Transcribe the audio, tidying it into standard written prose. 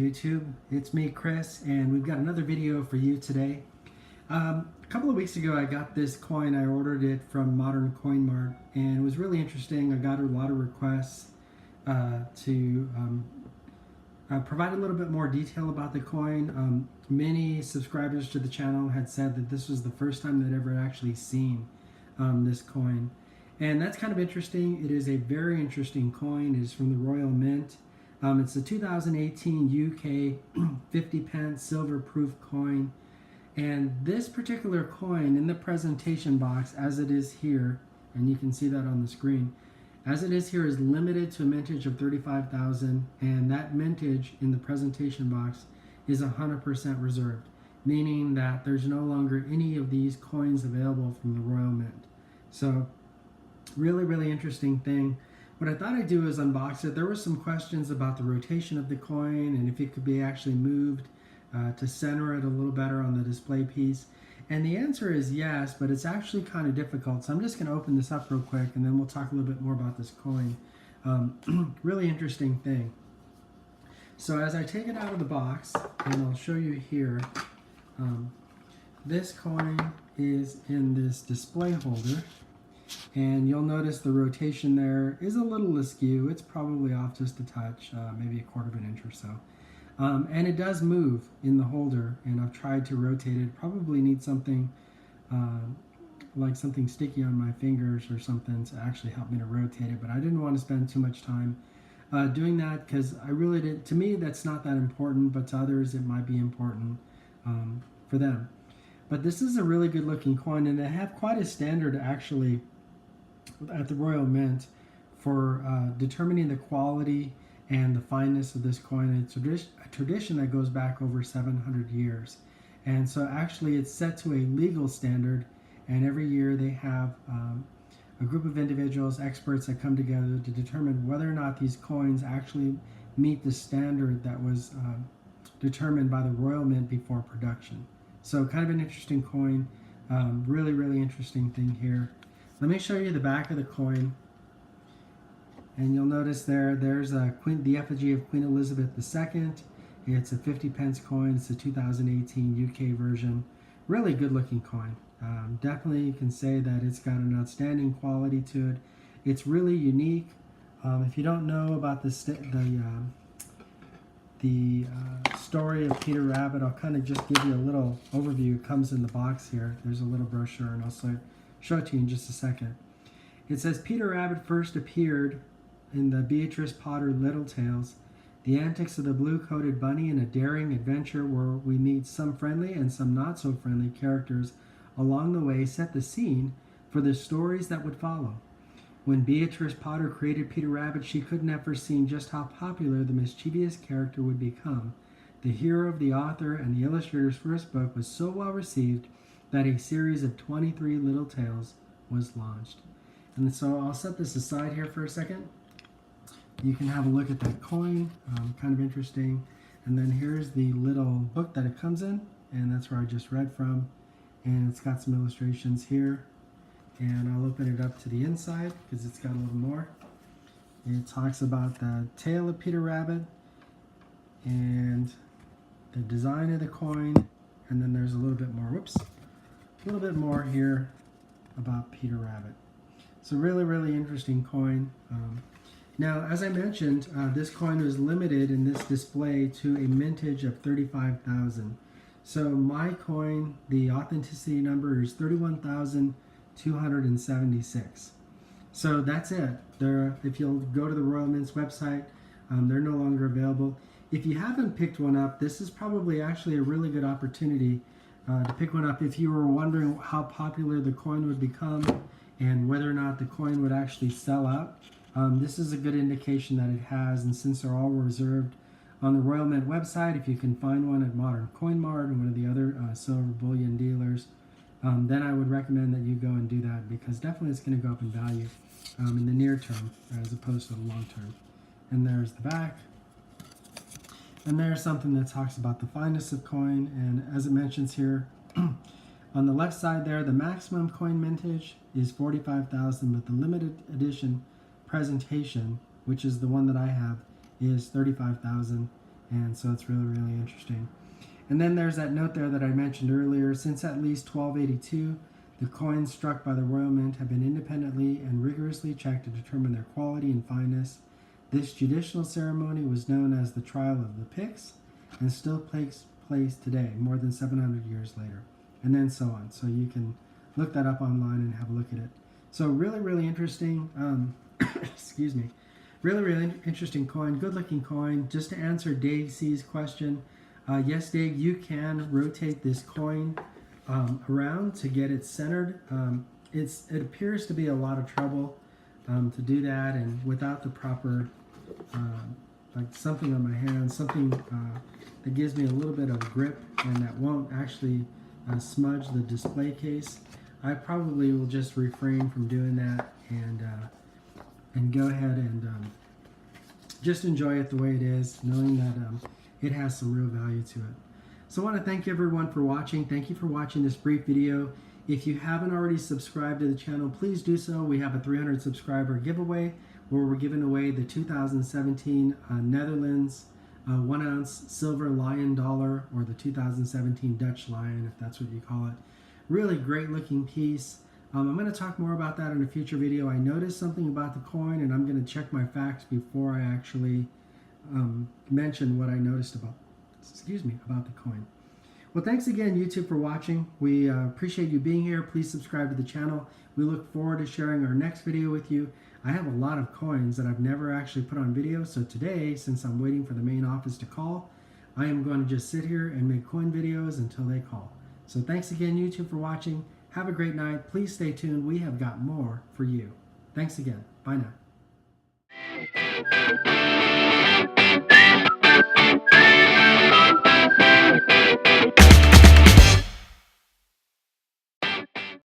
YouTube. It's me, Chris, and we've got another video for you today. A couple of weeks ago I got this coin. I ordered it from Modern Coin Mart, and it was really interesting. I got a lot of requests to provide a little bit more detail about the coin. Many subscribers to the channel had said that this was the first time they'd ever actually seen this coin. And that's kind of interesting. It is a very interesting coin. It is from the Royal Mint. It's a 2018 UK 50 pence silver proof coin. And this particular coin in the presentation box, as it is here, and you can see that on the screen, as it is here is limited to a mintage of 35,000, and that mintage in the presentation box is 100% reserved, meaning that there's no longer any of these coins available from the Royal Mint. So really interesting thing. What I thought I'd do is unbox it. There were some questions about the rotation of the coin and if it could be actually moved to center it a little better on the display piece. And the answer is yes, but it's actually kind of difficult. So I'm just going to open this up real quick and then we'll talk a little bit more about this coin. Really interesting thing. So as I take it out of the box, and I'll show you here, this coin is in this display holder. And you'll notice the rotation there is a little askew. It's probably off just a touch, maybe a quarter of an inch or so. And it does move in the holder, and I've tried to rotate it. Probably need something like something sticky on my fingers or something to actually help me to rotate it, but I didn't want to spend too much time doing that because I really didn't. To me, that's not that important, but to others, it might be important for them. But this is a really good looking coin, and they have quite a standard actually at the Royal Mint for determining the quality and the fineness of this coin. It's a tradition that goes back over 700 years. And so actually it's set to a legal standard, and every year they have a group of individuals, experts that come together to determine whether or not these coins actually meet the standard that was determined by the Royal Mint before production. So kind of an interesting coin, really interesting thing here. Let me show you the back of the coin, and you'll notice there's the effigy of Queen Elizabeth II. It's a 50 pence coin. It's a 2018 UK version. Really good looking coin. Definitely can say that it's got an outstanding quality to it. It's really unique. If you don't know about the story of Peter Rabbit, I'll kind of just give you a little overview. It comes in the box here. There's a little brochure, and I'll show it to you in just a second. It says Peter Rabbit first appeared in the Beatrice Potter Little Tales, the antics of the blue-coated bunny in a daring adventure where we meet some friendly and some not so friendly characters along the way set the scene for the stories that would follow. When Beatrice Potter created Peter Rabbit, she couldn't have foreseen just how popular the mischievous character would become. The hero of the author and the illustrator's first book was so well received that a series of 23 little tales was launched. And so I'll set this aside here for a second. You can have a look at that coin, kind of interesting. And then here's the little book that it comes in, and that's where I just read from. And it's got some illustrations here. And I'll open it up to the inside because it's got a little more. It talks about the tale of Peter Rabbit and the design of the coin, and then there's a little bit more, a little bit more here about Peter Rabbit. So really interesting coin. Now, as I mentioned, this coin was limited in this display to a mintage of 35,000. So my coin, the authenticity number is 31,276. So that's it. If you'll go to the Royal Mint's website, they're no longer available. If you haven't picked one up, this is probably actually a really good opportunity to pick one up if you were wondering how popular the coin would become and whether or not the coin would actually sell out. This is a good indication that it has, and since they're all reserved on the Royal Mint website, if you can find one at Modern Coin Mart or one of the other silver bullion dealers, then I would recommend that you go and do that, because definitely it's going to go up in value in the near term as opposed to the long term. And there's the back. And there's something that talks about the fineness of coin, and as it mentions here, on the left side there, the maximum coin mintage is 45,000, but the limited edition presentation, which is the one that I have, is 35,000. And so it's really, really interesting. And then there's that note there that I mentioned earlier. Since at least 1282, the coins struck by the Royal Mint have been independently and rigorously checked to determine their quality and fineness. This judicial ceremony was known as the Trial of the Picks and still takes place today, more than 700 years later. And then so on. So you can look that up online and have a look at it. So really, really interesting. Excuse me. Really, really interesting coin. Good looking coin. Just to answer Dave C's question, yes, Dave, you can rotate this coin around to get it centered. It appears to be a lot of trouble to do that, and without the proper, like something on my hand, something that gives me a little bit of grip and that won't actually smudge the display case, I probably will just refrain from doing that and go ahead and just enjoy it the way it is, knowing that it has some real value to it. So I want to thank everyone for watching. Thank you for watching this brief video. If you haven't already subscribed to the channel, please do so. We have a 300 subscriber giveaway where we're giving away the 2017 Netherlands 1 ounce silver lion dollar, or the 2017 Dutch lion, if that's what you call it. Really great looking piece. I'm going to talk more about that in a future video. I noticed something about the coin, and I'm going to check my facts before I actually mention what I noticed about the coin. Well, thanks again, YouTube, for watching. We appreciate you being here. Please subscribe to the channel. We look forward to sharing our next video with you. I have a lot of coins that I've never actually put on video, so today, since I'm waiting for the main office to call, I am going to just sit here and make coin videos until they call. So thanks again, YouTube, for watching. Have a great night. Please stay tuned. We have got more for you. Thanks again. Bye now.